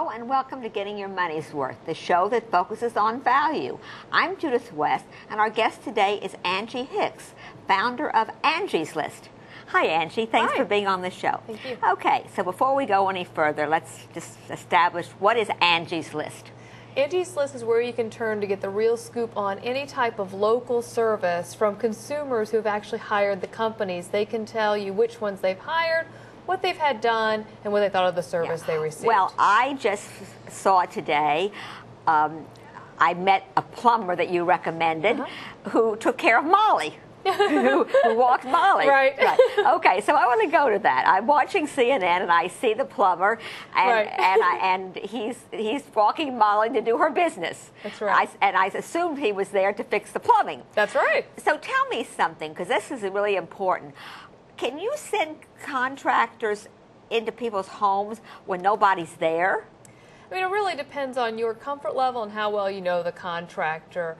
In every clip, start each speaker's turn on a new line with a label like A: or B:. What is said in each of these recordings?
A: Hello and welcome to Getting Your Money's Worth, the show that focuses on value. I'm Judith West, and our guest today is Angie Hicks, founder of Angie's List. Hi, Angie. Thanks for being on the show.
B: Thank you.
A: Okay, so before we go any further, let's just establish what is Angie's List.
B: Angie's List is where you can turn to get the real scoop on any type of local service from consumers who have actually hired the companies. They can tell you which ones they've hired, what they've had done, and what they thought of the service they received.
A: Well, I just saw today, I met a plumber that you recommended who took care of Molly. who walked Molly.
B: Right.
A: Okay, so I want to go to that. I'm watching CNN and I see the plumber, and he's walking Molly to do her business.
B: That's right.
A: I assumed he was there to fix the plumbing.
B: That's right.
A: So tell me something, because this is really important. Can you send contractors into people's homes when nobody's there?
B: I mean, it really depends on your comfort level and how well you know the contractor.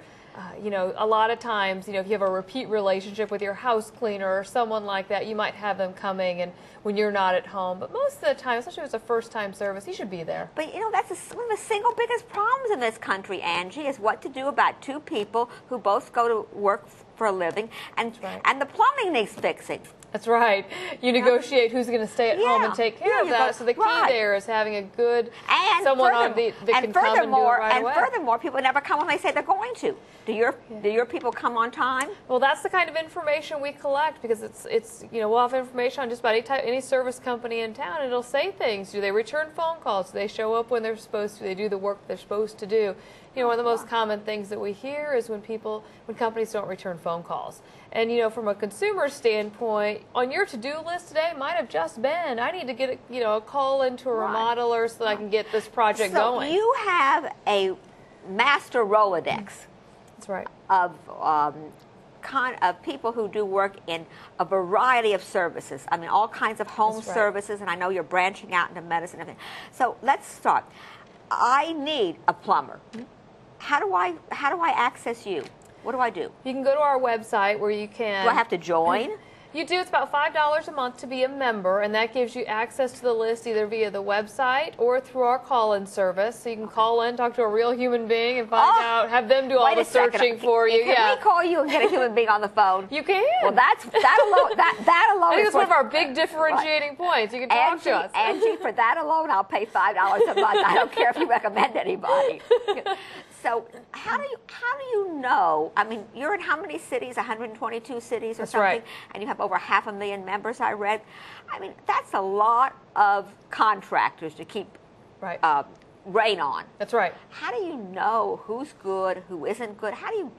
B: You know, a lot of times, you know, if you have a repeat relationship with your house cleaner or someone like that, you might have them coming and when you're not at home. But most of the time, especially if it's a first-time service, you should be there.
A: But, you know, that's one of the single biggest problems in this country, Angie, is what to do about two people who both go to work for a living, and the plumbing needs fixing.
B: That's right. You negotiate who's going to stay at home and take care of that. So the key there is having a good someone on that can come and do it right away.
A: And furthermore, people never come when they say they're going to. Do your people come on time?
B: Well, that's the kind of information we collect, because it's you know, we'll have information on just about any service company in town, and it'll say things. Do they return phone calls? Do they show up when they're supposed to? Do they do the work they're supposed to do? You know, one of the most common things that we hear is when companies don't return phone calls. And, you know, from a consumer standpoint, on your to-do list today might have just been, I need to get a call into a remodeler so that I can get this project going.
A: So you have a master Rolodex.
B: That's right.
A: Of people who do work in a variety of services. I mean, all kinds of home services, and I know you're branching out into medicine and everything. So let's start. I need a plumber. How do I access you? What do I do?
B: You can go to our website where you can...
A: Do I have to join?
B: You do. It's about $5 a month to be a member, and that gives you access to the list either via the website or through our call-in service. So you can call in, talk to a real human being, and find out, have them do all the searching for you.
A: Can we call you and get a human being on the phone?
B: You can.
A: Well, that alone. I
B: think it's one of our big differdifferentiating points. You can talk to us.
A: Angie, for that alone, I'll pay $5 a month. I don't care if you recommend anybody. So how do you know? I mean, you're in how many cities? 122 cities or
B: That's
A: something?
B: right.
A: And you have over 500,000 members, I read. I mean, that's a lot of contractors to keep rain on.
B: That's right.
A: How do you know who's good, who isn't good? How do you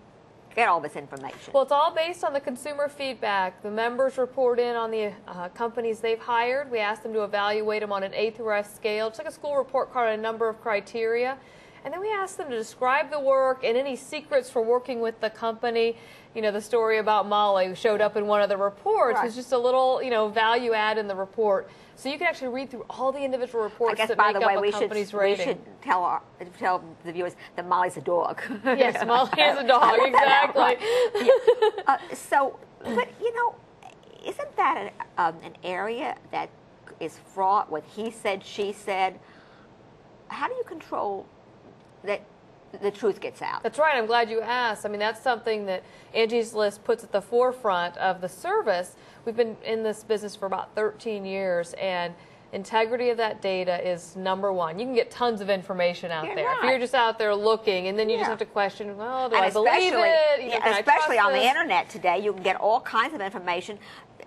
A: get all this information?
B: Well, it's all based on the consumer feedback. The members report in on the companies they've hired. We ask them to evaluate them on an A through F scale. It's like a school report card on a number of criteria. And then we ask them to describe the work and any secrets for working with the company. You know, the story about Molly who showed up in one of the reports was just a little, you know, value add in the report. So you can actually read through all the individual reports that make up a company's rating.
A: We should tell the viewers that Molly's a dog.
B: Yes, Molly is a dog, exactly.
A: But, you know, isn't that an area that is fraught with he said, she said? How do you control that the truth gets out?
B: That's right. I'm glad you asked. I mean, that's something that Angie's List puts at the forefront of the service. We've been in this business for about 13 years, and integrity of that data is number one. You can get tons of information out there. If you're just out there looking, and then you just have to question, well, do I believe it? You know,
A: especially on the internet today, you can get all kinds of information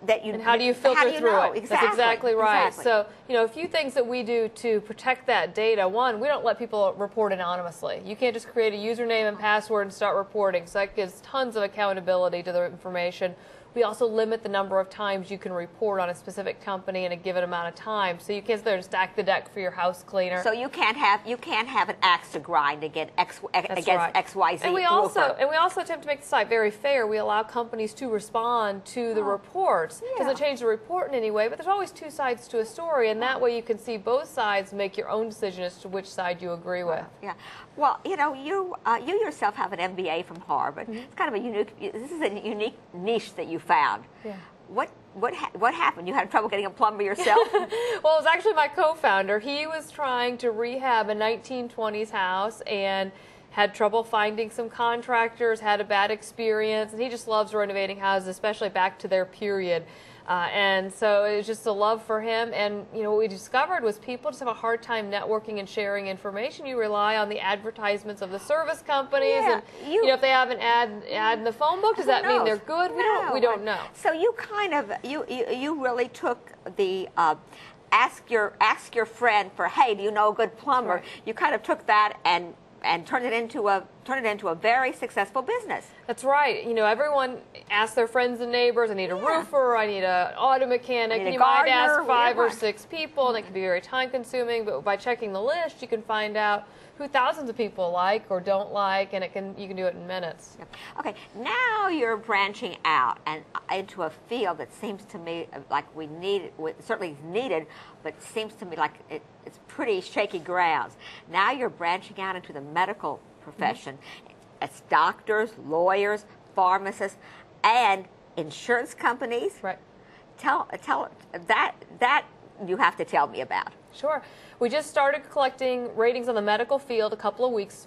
A: that you.
B: And how do you filter through it?
A: Exactly.
B: That's exactly right. So, you know, a few things that we do to protect that data. One, we don't let people report anonymously. You can't just create a username and password and start reporting. So that gives tons of accountability to the information. We also limit the number of times you can report on a specific company in a given amount of time. So you can't sit there and stack the deck for your house cleaner.
A: So you can't have an axe to grind against XYZ.
B: And we also attempt to make the site very fair. We allow companies to respond to the reports. Doesn't change the report in any way, but there's always two sides to a story, and that way you can see both sides and make your own decision as to which side you agree with.
A: Yeah. Well, you know, you yourself have an MBA from Harvard. It's kind of a unique. This is a unique niche that you found.
B: Yeah.
A: what happened? You had trouble getting a plumber yourself?
B: Well, it was actually my co-founder. He was trying to rehab a 1920s house and had trouble finding some contractors, had a bad experience, and he just loves renovating houses, especially back to their period. And so it was just a love for him. And what we discovered was people just have a hard time networking and sharing information. You rely on the advertisements of the service companies, and if they have an ad in the phone book, does that mean they're good? We don't know.
A: So you kind of you really took the ask your friend for, hey, do you know a good plumber?
B: Right.
A: You kind of took that and turn it into a very successful business.
B: That's right. Everyone asks their friends and neighbors, I need a roofer, I need an auto mechanic, and you might ask 5 or 6 people, and it can be very time consuming, but by checking the list, you can find out who thousands of people like or don't like, and you can do it in minutes.
A: Okay, now you're branching out and into a field that seems to me like certainly needed, but seems to me like it's pretty shaky grounds. Now you're branching out into the medical profession. It's doctors, lawyers, pharmacists, and insurance companies.
B: Right.
A: Tell that you have to tell me about.
B: Sure. We just started collecting ratings on the medical field a couple of weeks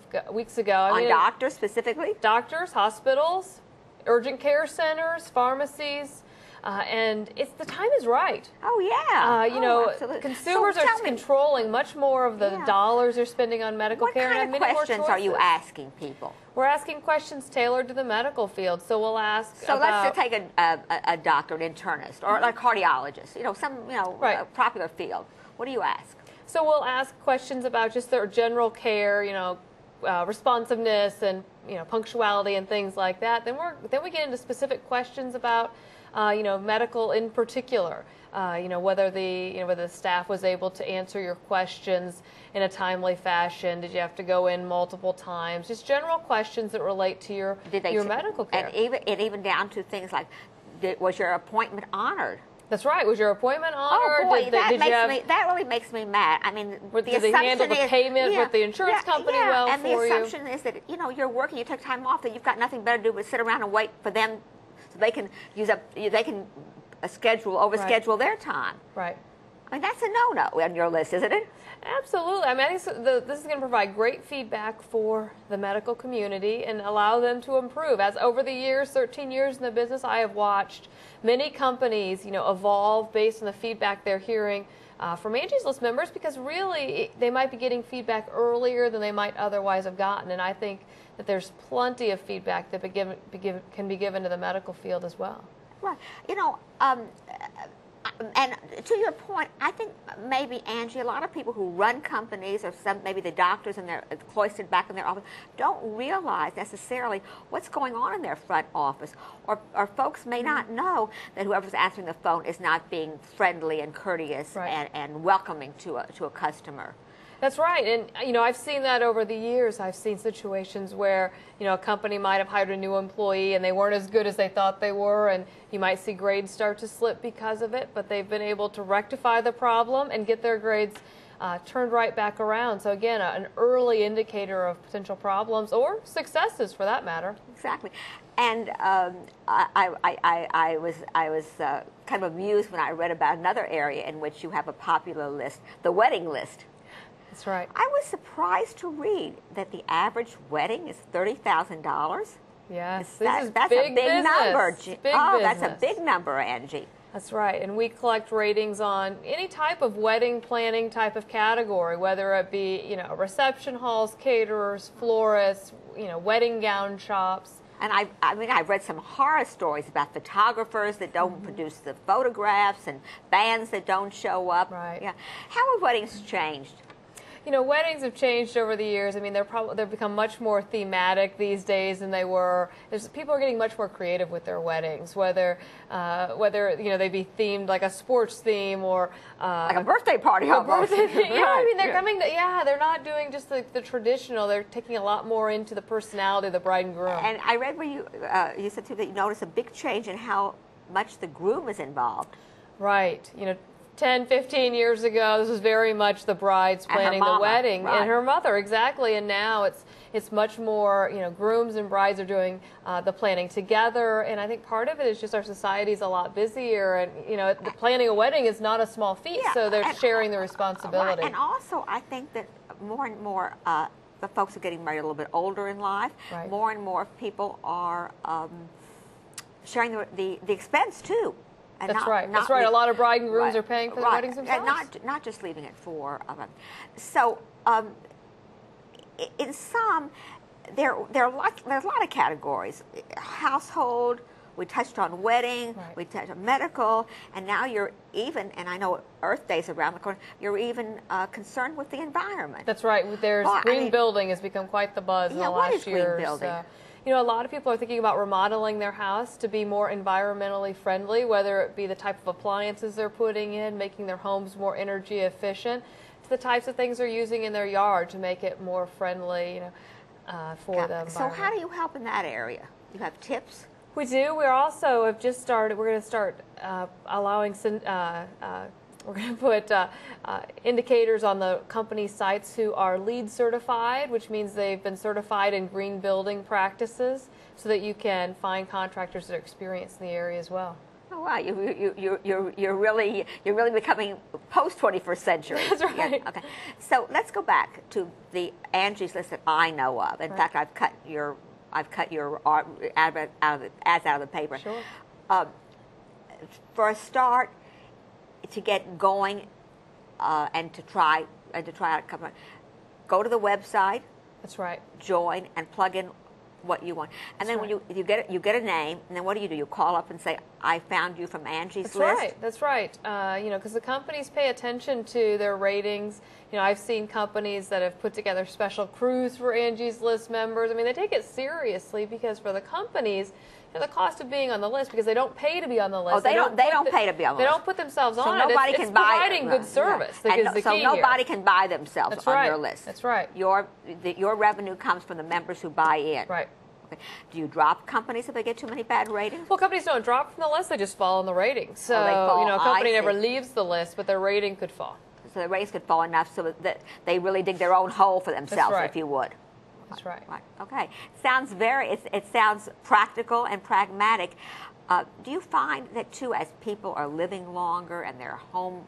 B: ago.
A: On doctors specifically?
B: Doctors, hospitals, urgent care centers, pharmacies, and the time is right.
A: Oh yeah. Absolutely.
B: Consumers are controlling much more of the dollars they're spending on medical care.
A: What kind of questions are you asking people?
B: We're asking questions tailored to the medical field. So we'll ask.
A: So let's just take a doctor, an internist, or a cardiologist. Some popular field. What do you ask?
B: So we'll ask questions about just their general care, responsiveness and punctuality and things like that. Then we get into specific questions about medical in particular. Whether the staff was able to answer your questions in a timely fashion. Did you have to go in multiple times? Just general questions that relate to your medical care.
A: And even down to things like, was your appointment honored?
B: That's right. Was your appointment honored?
A: Oh boy, that really makes me mad. I mean,
B: did they handle the payment with the insurance company well
A: and
B: for you?
A: And the assumption is that you're working, you take time off, that you've got nothing better to do but sit around and wait for them, so they can overschedule their time.
B: Right.
A: I mean, that's a no-no on your list, isn't it?
B: Absolutely. I mean, I think this is going to provide great feedback for the medical community and allow them to improve. As over the years, 13 years in the business, I have watched many companies, evolve based on the feedback they're hearing from Angie's List members, because really they might be getting feedback earlier than they might otherwise have gotten. And I think that there's plenty of feedback that can be given to the medical field as well.
A: Right. And to your point, I think maybe, Angie, a lot of people who run companies, or maybe the doctors and they're cloistered back in their office, don't realize necessarily what's going on in their front office. Or folks may not know that whoever's answering the phone is not being friendly and courteous and welcoming to a customer.
B: That's right. And, I've seen that over the years. I've seen situations where, a company might have hired a new employee and they weren't as good as they thought they were, and you might see grades start to slip because of it, but they've been able to rectify the problem and get their grades turned right back around. So again, an early indicator of potential problems or successes for that matter.
A: Exactly. And I was kind of amused when I read about another area in which you have a popular list, the wedding list.
B: That's right.
A: I was surprised to read that the average wedding is $30,000.
B: Yes,
A: that's
B: a big
A: number.
B: That's
A: a big number, Angie.
B: That's right, and we collect ratings on any type of wedding planning type of category, whether it be reception halls, caterers, florists, wedding gown shops.
A: And I've read some horror stories about photographers that don't produce the photographs and bands that don't show up.
B: Right.
A: Yeah. How have weddings changed?
B: Weddings have changed over the years. I mean, they've become much more thematic these days than they were. People are getting much more creative with their weddings, whether they be themed like a sports theme or
A: like a birthday party almost.
B: I mean, they're coming to, they're not doing just the traditional. They're taking a lot more into the personality of the bride and groom.
A: And I read where you said too that you noticed a big change in how much the groom is involved.
B: Right. 10, 15 years ago, this was very much the bride's planning the wedding and her mother, exactly. And now It's much more, grooms and brides are doing the planning together, and I think part of it is just our society's a lot busier, and the planning a wedding is not a small feat, so they're sharing the responsibility.
A: Right. And also, I think that more and more the folks are getting married a little bit older in life.
B: Right.
A: More and more people are sharing the expense too. And
B: That's right. That's right. A lot of bride and grooms are paying for the weddings themselves.
A: And not just leaving it for them. So, in some, there's a lot of categories. Household. We touched on wedding.
B: Right.
A: We touched on medical, and now you're even. And I know Earth Day's around the corner. You're even concerned with the environment.
B: That's right. There's green building has become quite the buzz in the last year.
A: What is green building?
B: A lot of people are thinking about remodeling their house to be more environmentally friendly, whether it be the type of appliances they're putting in, making their homes more energy efficient, to the types of things they're using in their yard to make it more friendly, for the environment. So
A: how do you help in that area? You have tips?
B: We do. We're also have just started. We're going to start allowing. We're going to put indicators on the company sites who are LEED certified, which means they've been certified in green building practices, so that you can find contractors that are experienced in the area as well.
A: Oh wow, you're really becoming post 21st century.
B: That's right.
A: Yeah, okay, so let's go back to the Angie's List that I know of. In fact, I've cut your ads out of the paper.
B: Sure.
A: For a start, to get going and to try out, go to the website.
B: That's right.
A: Join and plug in what you want, and then when you get a name, and then what do? You call up and say, "I found you from Angie's List."
B: That's right. Because the companies pay attention to their ratings. I've seen companies that have put together special crews for Angie's List members. I mean, they take it seriously, because for the companies, the cost of being on the list, because they don't pay to be on the list.
A: Oh, they don't pay to be on the list.
B: They don't put themselves on it.
A: Nobody can buy
B: providing good service.
A: So nobody can buy themselves on your list.
B: That's right.
A: Your revenue comes from the members who buy in.
B: Right.
A: Okay. Do you drop companies if they get too many bad ratings?
B: Well, companies don't drop from the list; they just fall in the ratings. So a company never leaves the list, but their rating could fall.
A: So the ratings could fall enough so that they really dig their own hole for themselves, if you would.
B: That's right.
A: Right. Okay. It sounds practical and pragmatic. Do you find that too, as people are living longer and their home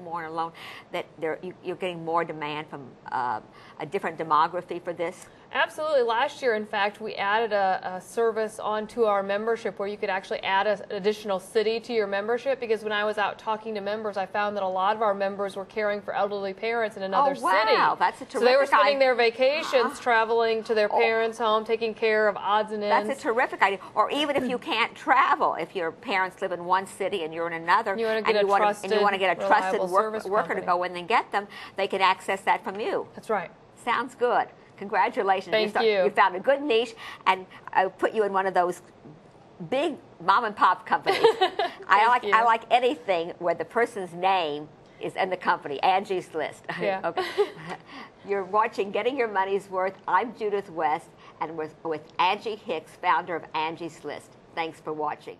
A: more alone, that you're getting more demand from a different demography for this?
B: Absolutely. Last year, in fact, we added a service onto our membership where you could actually add an additional city to your membership, because when I was out talking to members, I found that a lot of our members were caring for elderly parents in another city.
A: Oh, wow. That's a terrific idea.
B: So they were spending their vacations traveling to their parents' home, taking care of odds and ends.
A: That's a terrific idea. Or even if you can't travel, if your parents live in one city and you're in another, and you want to get a trusted worker to go in and get them, they can access that from you.
B: That's right.
A: Sounds good. Congratulations.
B: Thank you.
A: You found a good niche, and I put you in one of those big mom and pop companies. I like anything where the person's name is in the company. Angie's List.
B: Yeah.
A: Okay. You're watching Getting Your Money's Worth. I'm Judith West, and with Angie Hicks, founder of Angie's List. Thanks for watching.